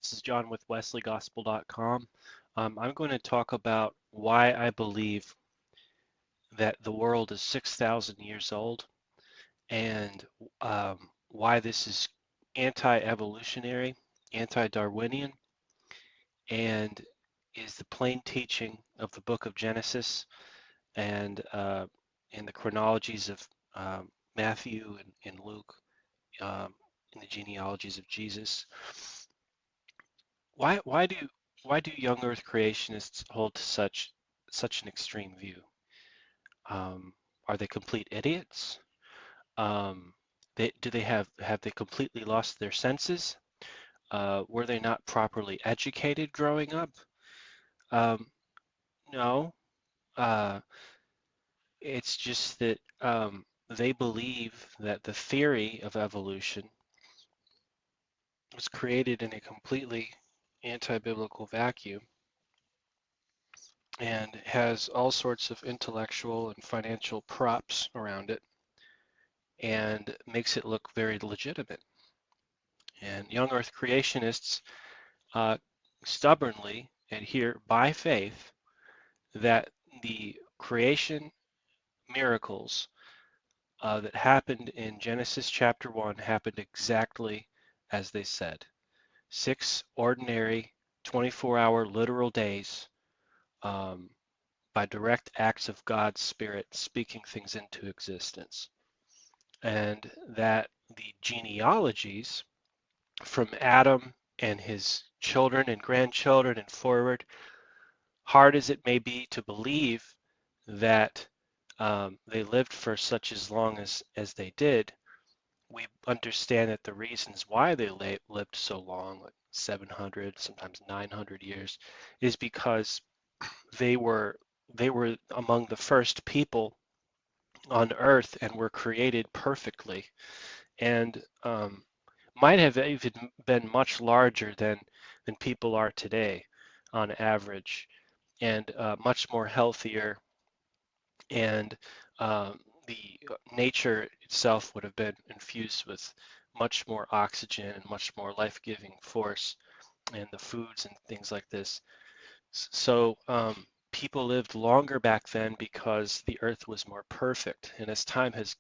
This is John with WesleyGospel.com. I'm going to talk about why I believe that the world is 6,000 years old and why this is anti-evolutionary, anti-Darwinian, and is the plain teaching of the book of Genesis and in the chronologies of Matthew and Luke, in the genealogies of Jesus. Why why do why do young Earth creationists hold to such an extreme view? Um, are they complete idiots? Um, do they have they completely lost their senses? Were they not properly educated growing up? Um, no. Uh, it's just that they believe that the theory of evolution was created in a completely anti-biblical vacuum and has all sorts of intellectual and financial props around it and makes it look very legitimate. And young earth creationists uh, stubbornly adhere by faith that the creation miracles that happened in Genesis chapter 1 happened exactly as they said. 6 ordinary 24-hour literal days um, by direct acts of God's Spirit speaking things into existence. And that the genealogies from Adam and his children and grandchildren and forward, hard as it may be to believe that they lived for such as long as they did, we understand that the reasons why they lived so long, like 700, sometimes 900 years, is because they were they were among the first people on Earth and were created perfectly, and might have even been much larger than people are today on average, and much more healthier, and the nature itself would have been infused with much more oxygen and much more life-giving force, and the foods and things like this. So people lived longer back then because the earth was more perfect. And as time has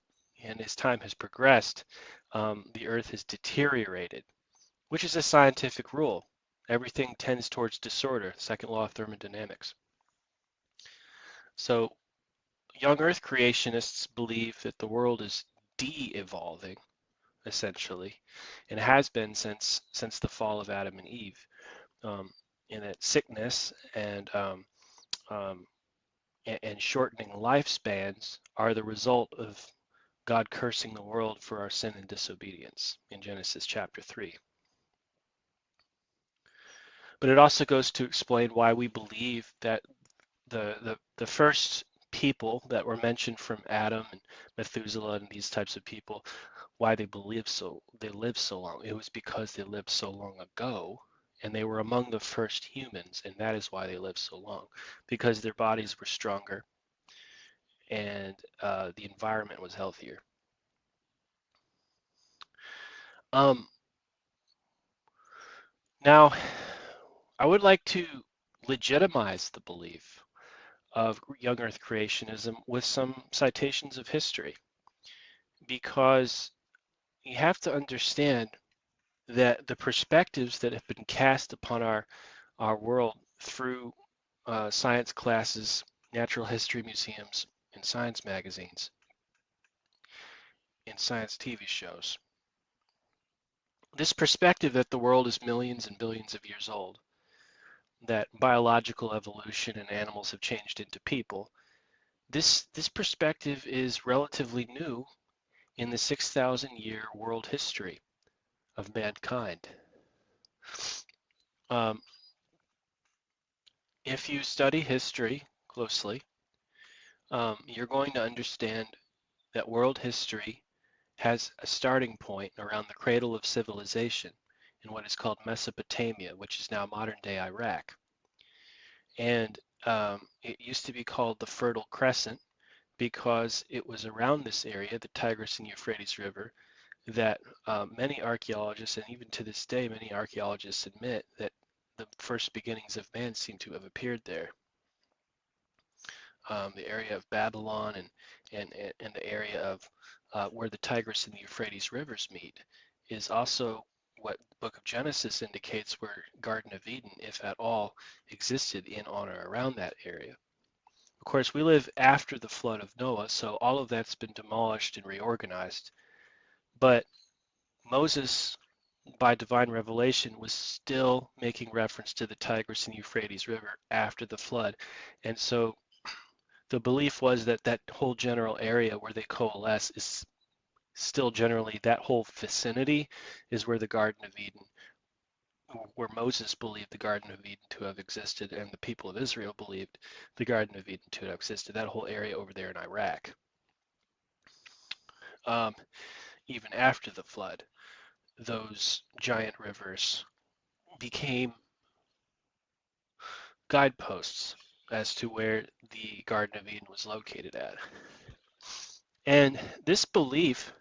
progressed, the earth has deteriorated, which is a scientific rule. Everything tends towards disorder, second law of thermodynamics. So young earth creationists believe that the world is de-evolving, essentially, and has been since the fall of Adam and Eve. Um, and that sickness um, and shortening lifespans are the result of God cursing the world for our sin and disobedience in Genesis chapter 3. But it also goes to explain why we believe that the first people that were mentioned from Adam and Methuselah and these types of people, why they lived so long. It was because they lived so long ago, and they were among the first humans, and that is why they lived so long, because their bodies were stronger and the environment was healthier. Um, Now, I would like to legitimize the belief of young Earth creationism with some citations of history, because you have to understand that the perspectives that have been cast upon our world through science classes, natural history museums, and science magazines, and science TV shows. This perspective that the world is millions and billions of years old, that biological evolution and animals have changed into people, this perspective is relatively new in the 6,000-year world history of mankind. Um, if you study history closely, you're going to understand that world history has a starting point around the cradle of civilization in what is called Mesopotamia, which is now modern-day Iraq. And it used to be called the Fertile Crescent because it was around this area, the Tigris and Euphrates River, that many archaeologists, and even to this day, many archaeologists admit that the first beginnings of man seem to have appeared there. The area of Babylon and the area of where the Tigris and the Euphrates rivers meet is also what the book of Genesis indicates where Garden of Eden, if at all, existed in, on, or around that area. Of course, we live after the flood of Noah, so all of that's been demolished and reorganized. But Moses, by divine revelation, was still making reference to the Tigris and Euphrates River after the flood. And so the belief was that that whole general area where they coalesce is still generally, that whole vicinity is where the Garden of Eden, where Moses believed the Garden of Eden to have existed, and the people of Israel believed the Garden of Eden to have existed, that whole area over there in Iraq, um, even after the flood. Those giant rivers became guideposts as to where the Garden of Eden was located at. And this belief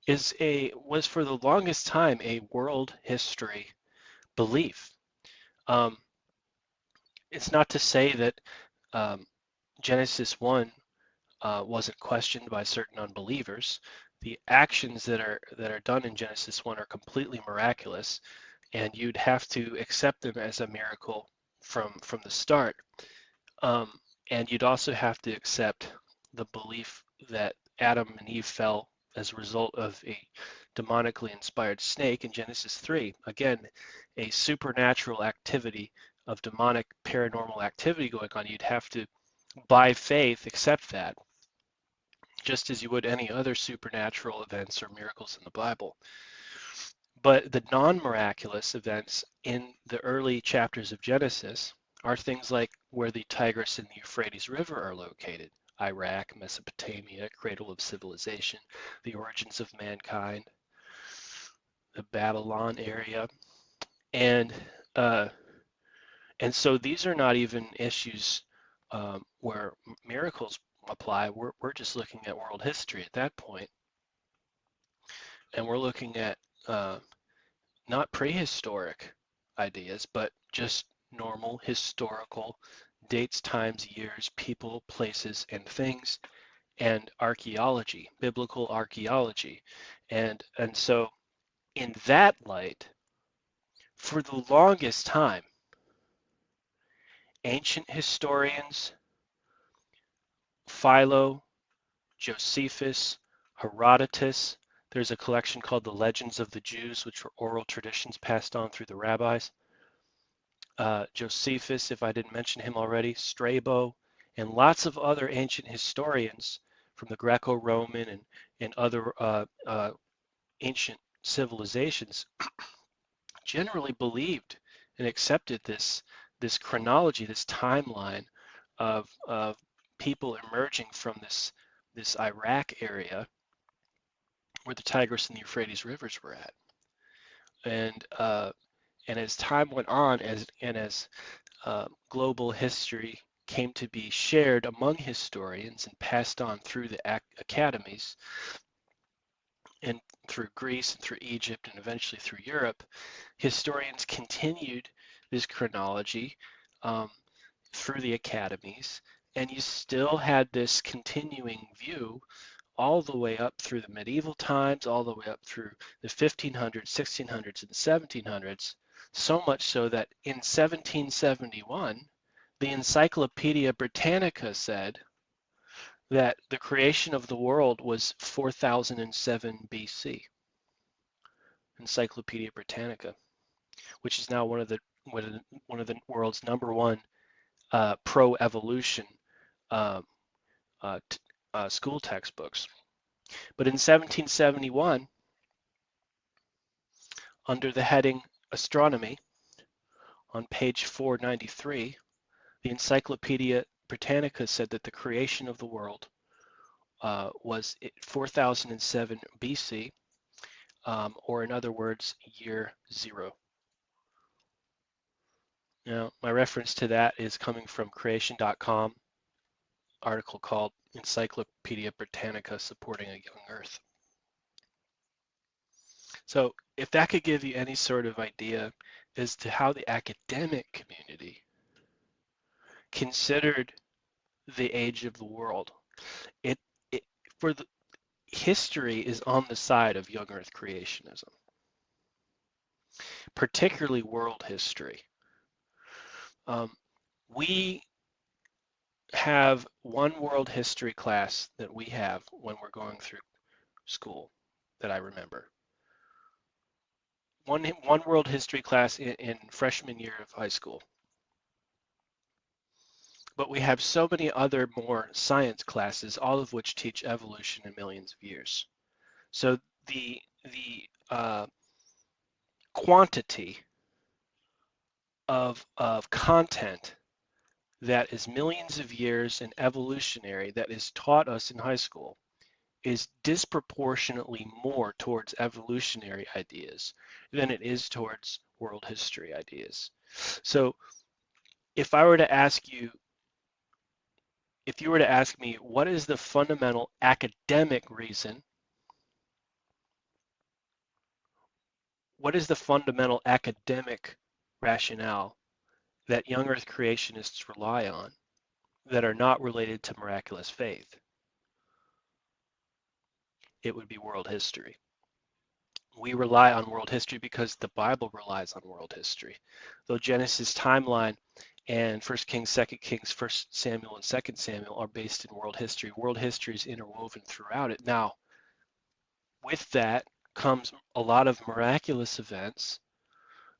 was for the longest time a world history belief. Um, it's not to say that um, Genesis 1 wasn't questioned by certain unbelievers. The actions that are done in Genesis 1 are completely miraculous, and you'd have to accept them as a miracle from the start. Um, and you'd also have to accept the belief that Adam and Eve fell as a result of a demonically inspired snake in Genesis 3. Again, a supernatural activity of demonic paranormal activity going on. You'd have to, by faith, accept that, just as you would any other supernatural events or miracles in the Bible. But the non-miraculous events in the early chapters of Genesis are things like where the Tigris and the Euphrates River are located: Iraq, Mesopotamia, cradle of civilization, the origins of mankind, the Babylon area, and uh, and so these are not even issues where miracles apply. We're just looking at world history at that point, and we're looking at not prehistoric ideas, but just normal historical dates, times, years, people, places, and things, and archaeology, biblical archaeology. And so in that light, for the longest time, ancient historians, Philo, Josephus, Herodotus, there's a collection called the Legends of the Jews, which were oral traditions passed on through the rabbis. Josephus, if I didn't mention him already, Strabo, and lots of other ancient historians from the Greco-Roman and other ancient civilizations generally believed and accepted this chronology, this timeline of people emerging from this Iraq area where the Tigris and the Euphrates rivers were at. And as time went on, as global history came to be shared among historians and passed on through the academies and through Greece and through Egypt and eventually through Europe, historians continued this chronology through the academies, and you still had this continuing view all the way up through the medieval times, all the way up through the 1500s, 1600s, and 1700s, so much so that in 1771, the Encyclopedia Britannica said that the creation of the world was 4007 BC. Encyclopedia Britannica, which is now one of the world's #1 pro-evolution uh, school textbooks. But in 1771, under the heading Astronomy, on page 493, the Encyclopedia Britannica said that the creation of the world was 4007 BC, or in other words, year 0. Now, my reference to that is coming from creation.com, article called Encyclopedia Britannica Supporting a Young Earth. So if that could give you any sort of idea as to how the academic community considered the age of the world, it, it for the history is on the side of young Earth creationism, particularly world history. We have one world history class that we have when we're going through school that I remember. One world history class in freshman year of high school. But we have so many other more science classes, all of which teach evolution in millions of years. So the quantity of content that is millions of years and evolutionary that is taught us in high school is disproportionately more towards evolutionary ideas than it is towards world history ideas. So if I were to ask you, if you were to ask me, what is the fundamental academic reason? What is the fundamental academic rationale that young earth creationists rely on that are not related to miraculous faith? It would be world history. We rely on world history because the Bible relies on world history. Though Genesis timeline and 1 Kings, 2 Kings, 1 Samuel, and 2 Samuel are based in world history is interwoven throughout it. Now, with that comes a lot of miraculous events,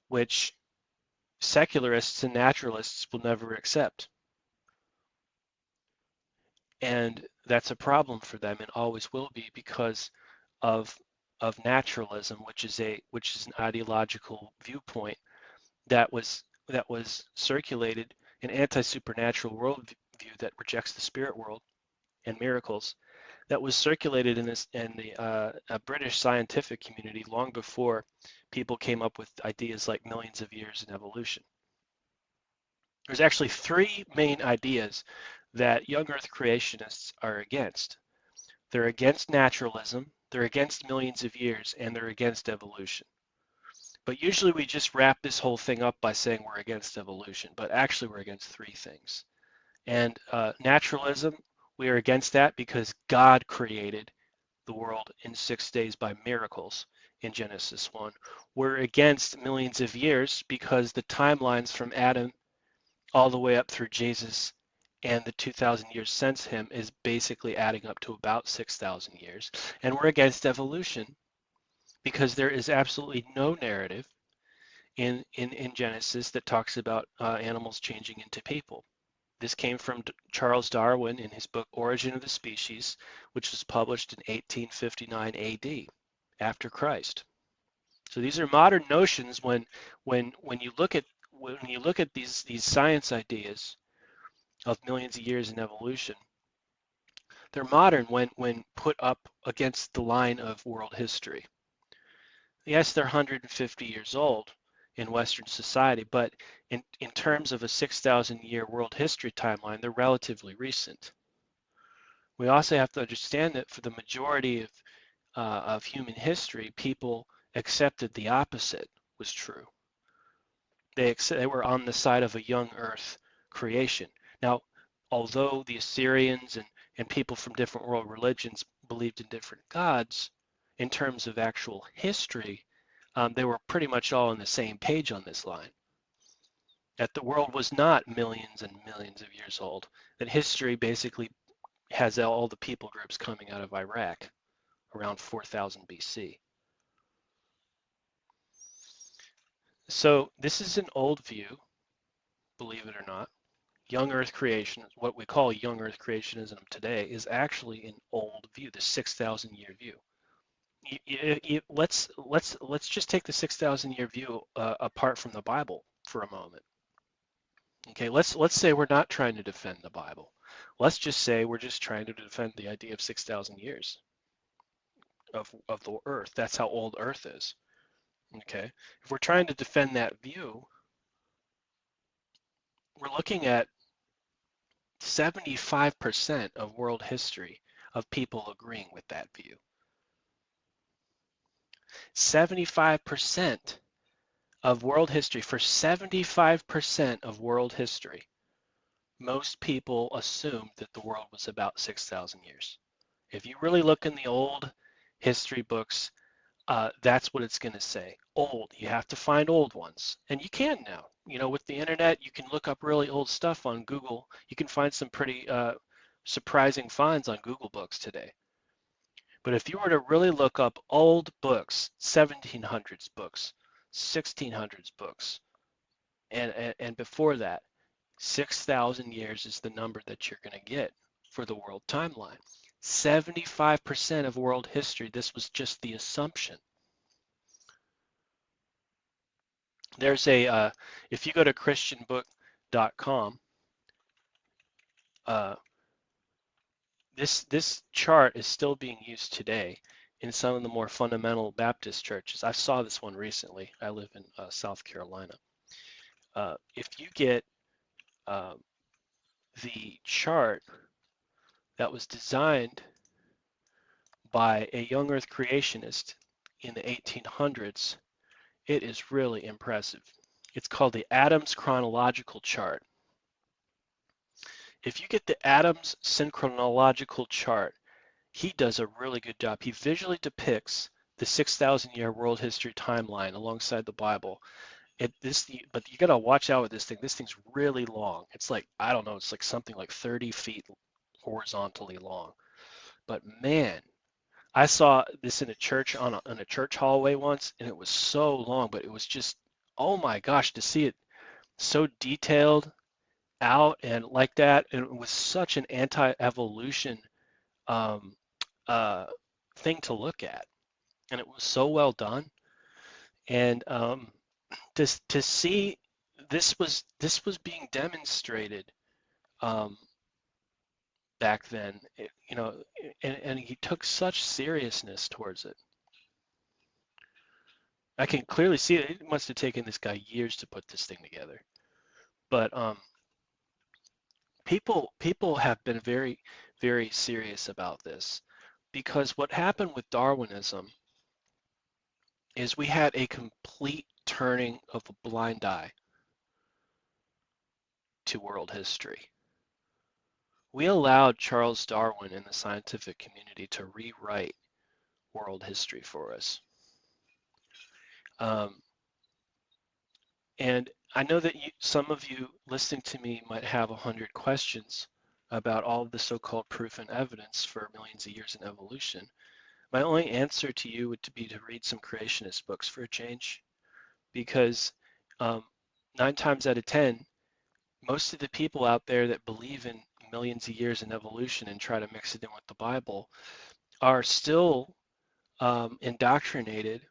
which secularists and naturalists will never accept. And that's a problem for them and always will be because of naturalism, which is an ideological viewpoint that was circulated, an anti-supernatural worldview that rejects the spirit world and miracles, that was circulated in the British scientific community long before people came up with ideas like millions of years in evolution. There's actually three main ideas that young Earth creationists are against. They're against naturalism, they're against millions of years, and they're against evolution. But usually we just wrap this whole thing up by saying we're against evolution, but actually we're against three things. And naturalism, we are against that because God created the world in 6 days by miracles in Genesis 1. We're against millions of years because the timelines from Adam all the way up through Jesus and the 2,000 years since him is basically adding up to about 6,000 years. And we're against evolution because there is absolutely no narrative in Genesis that talks about animals changing into people. This came from Charles Darwin in his book Origin of the Species, which was published in 1859 AD, after Christ. So these are modern notions when you look at these science ideas of millions of years in evolution. They're modern when put up against the line of world history. Yes, they're 150 years old in Western society, but in terms of a 6,000 year world history timeline, they're relatively recent. We also have to understand that for the majority of human history, people accepted the opposite was true. They were on the side of a young earth creation. Now, although the Assyrians and people from different world religions believed in different gods, in terms of actual history, they were pretty much all on the same page on this line. That the world was not millions and millions of years old. That history basically has all the people groups coming out of Iraq around 4000 BC. So this is an old view, believe it or not. Young Earth creation, what we call young Earth creationism today, is actually an old view, the 6,000 year view. Let's just take the 6,000 year view apart from the Bible for a moment. Okay, let's say we're not trying to defend the Bible. Let's just say we're just trying to defend the idea of 6,000 years of the Earth. That's how old Earth is. Okay, if we're trying to defend that view, we're looking at 75% of world history of people agreeing with that view. 75% of world history, for 75% of world history, most people assumed that the world was about 6,000 years. If you really look in the old history books, that's what it's going to say. Old. You have to find old ones. And you can now. You know, with the internet, you can look up really old stuff on Google. You can find some pretty surprising finds on Google Books today. But if you were to really look up old books, 1700s books, 1600s books, and before that, 6,000 years is the number that you're going to get for the world timeline. 75% of world history, this was just the assumption. There's a, if you go to christianbook.com, this chart is still being used today in some of the more fundamental Baptist churches. I saw this one recently. I live in South Carolina. If you get the chart that was designed by a young earth creationist in the 1800s, it is really impressive. It's called the Adams Chronological Chart. If you get the Adams Synchronological Chart, he does a really good job. He visually depicts the 6,000-year world history timeline alongside the Bible. But you gotta watch out with this thing. This thing's really long. It's like, I don't know, it's like something like 30 feet horizontally long. But man, I saw this in a church in a church hallway once, and it was so long, but it was just, oh my gosh, to see it so detailed out and like that, and it was such an anti-evolution um, uh, thing to look at, and it was so well done. And to see this was being demonstrated um, back then, and he took such seriousness towards it. I can clearly see it. It must have taken this guy years to put this thing together. But people have been very, very serious about this because what happened with Darwinism is we had a complete turning of a blind eye to world history. We allowed Charles Darwin and the scientific community to rewrite world history for us. Um, and I know that some of you listening to me might have 100 questions about all of the so-called proof and evidence for millions of years in evolution. My only answer to you would be to read some creationist books for a change, because 9 times out of 10, most of the people out there that believe in millions of years in evolution and try to mix it in with the Bible are still indoctrinated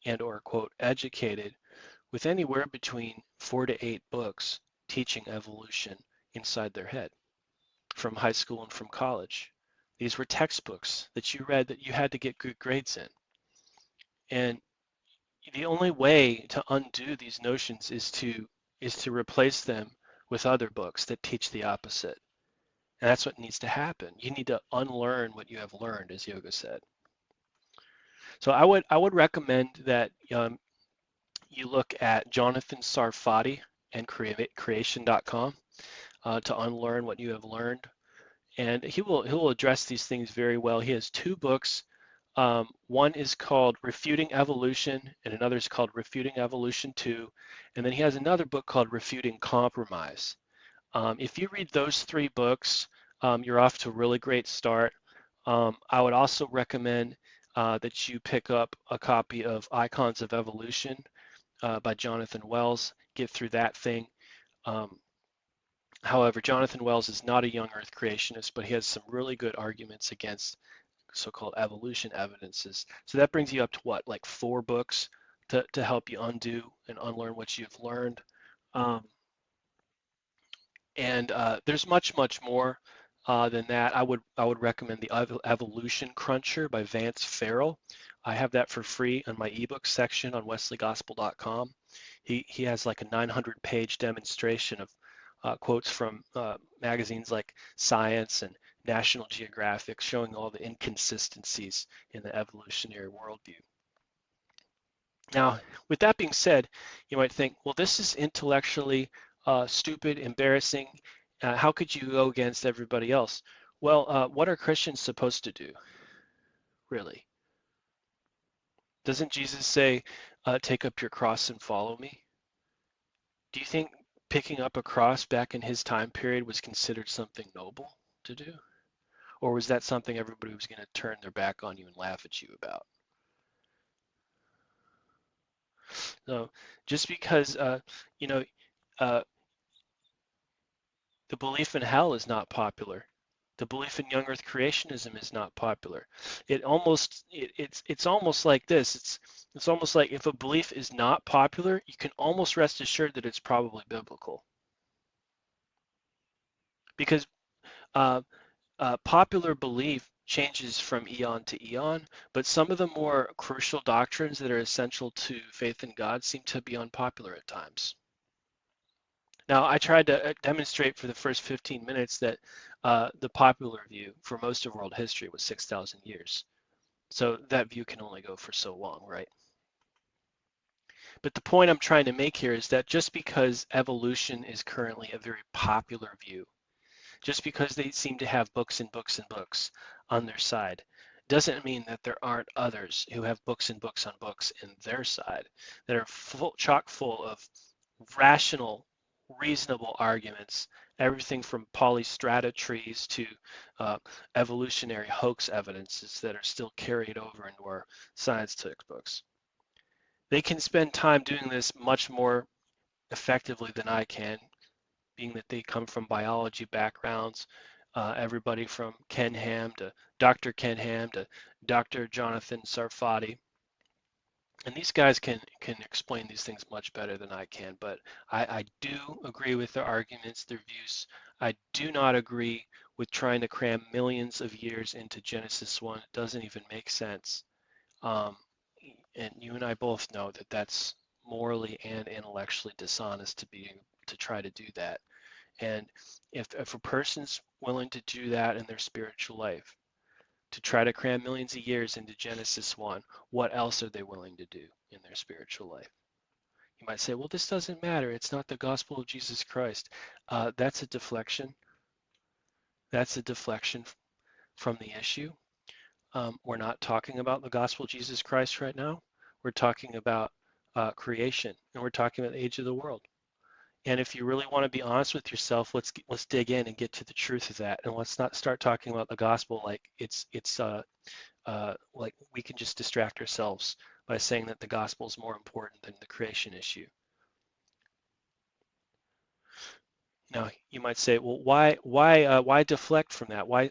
and or quote educated with anywhere between 4 to 8 books teaching evolution inside their head from high school and from college. These were textbooks that you read that you had to get good grades in. And the only way to undo these notions is to replace them with other books that teach the opposite. And that's what needs to happen. You need to unlearn what you have learned, as Yoga said. So I would recommend that you look at Jonathan Sarfati and creation.com to unlearn what you have learned. And he will address these things very well. He has 2 books. One is called Refuting Evolution, and another is called Refuting Evolution 2. And then he has another book called Refuting Compromise. If you read those 3 books, you're off to a really great start. I would also recommend that you pick up a copy of Icons of Evolution by Jonathan Wells. Get through that thing. However, Jonathan Wells is not a young earth creationist, but he has some really good arguments against so-called evolution evidences. So that brings you up to what, like 4 books to help you undo and unlearn what you've learned. And there's much, much more than that. I would recommend the Evolution Cruncher by Vance Farrell. I have that for free on my ebook section on wesleygospel.com. He has like a 900-page demonstration of quotes from magazines like Science and National Geographic showing all the inconsistencies in the evolutionary worldview. Now, with that being said, you might think, well, this is intellectually stupid, embarrassing. How could you go against everybody else? Well, what are Christians supposed to do, really? Doesn't Jesus say, take up your cross and follow me? Do you think picking up a cross back in his time period was considered something noble to do? Or was that something everybody was going to turn their back on you and laugh at you about? So just because, you know, uh, the belief in hell is not popular. The belief in young earth creationism is not popular. It's almost like this. It's almost like if a belief is not popular, you can almost rest assured that it's probably biblical. Because uh, popular belief changes from eon to eon, but some of the more crucial doctrines that are essential to faith in God seem to be unpopular at times. Now, I tried to demonstrate for the first 15 minutes that the popular view for most of world history was 6,000 years. So that view can only go for so long, right? But the point I'm trying to make here is that just because evolution is currently a very popular view, just because they seem to have books and books and books on their side, doesn't mean that there aren't others who have books and books on books in their side that are chock full of rational, reasonable arguments, everything from polystrata trees to evolutionary hoax evidences that are still carried over into our science textbooks. They can spend time doing this much more effectively than I can, being that they come from biology backgrounds, everybody from Ken Ham to Dr. Ken Ham to Dr. Jonathan Sarfati. And these guys can explain these things much better than I can, but I do agree with their arguments, their views. I do not agree with trying to cram millions of years into Genesis 1. It doesn't even make sense. Um, and you and I both know that that's morally and intellectually dishonest to try to do that. And if a person's willing to do that in their spiritual life, to try to cram millions of years into Genesis 1, what else are they willing to do in their spiritual life? You might say, well, this doesn't matter. It's not the gospel of Jesus Christ. That's a deflection. That's a deflection from the issue. We're not talking about the gospel of Jesus Christ right now. We're talking about creation, and we're talking about the age of the world. And if you really want to be honest with yourself, let's dig in and get to the truth of that, and let's not start talking about the gospel like it's like we can just distract ourselves by saying that the gospel is more important than the creation issue. Now, you might say, well, why deflect from that? Why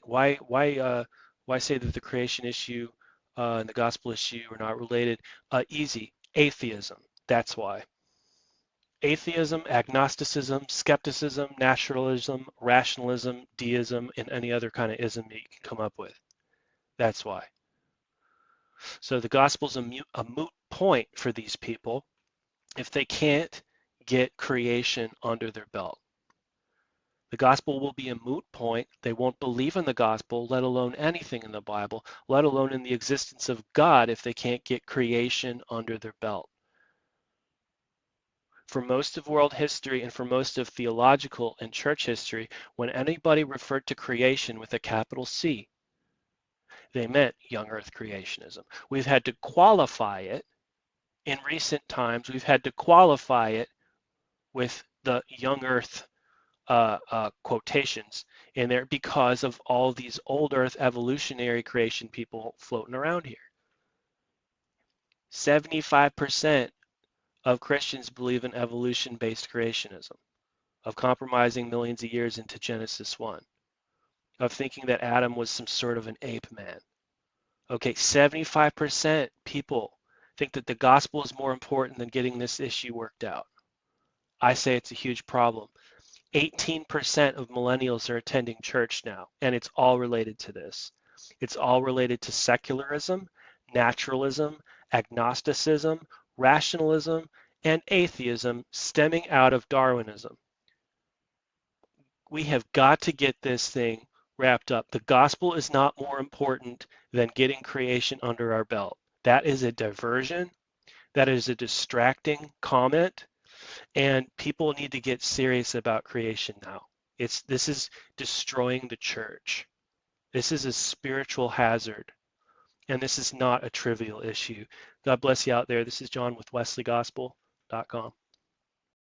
say that the creation issue and the gospel issue are not related? Easy, atheism. That's why. Atheism, agnosticism, skepticism, naturalism, rationalism, deism, and any other kind of ism that you can come up with. That's why. So the gospel's a moot point for these people if they can't get creation under their belt. The gospel will be a moot point. They won't believe in the gospel, let alone anything in the Bible, let alone in the existence of God if they can't get creation under their belt. For most of world history and for most of theological and church history, when anybody referred to creation with a capital C, they meant young earth creationism. We've had to qualify it in recent times. We've had to qualify it with the young earth quotations in there because of all these old earth evolutionary creation people floating around here. 75% of Christians believe in evolution-based creationism, of compromising millions of years into Genesis 1, of thinking that Adam was some sort of an ape man. Okay, 75% people think that the gospel is more important than getting this issue worked out. I say it's a huge problem. 18% of millennials are attending church now, and it's all related to this. It's all related to secularism, naturalism, agnosticism, rationalism, and atheism stemming out of Darwinism. We have got to get this thing wrapped up. The gospel is not more important than getting creation under our belt. That is a diversion. That is a distracting comment, and people need to get serious about creation now. This is destroying the church. This is a spiritual hazard, and this is not a trivial issue. God bless you out there. This is John with wesleygospel.com.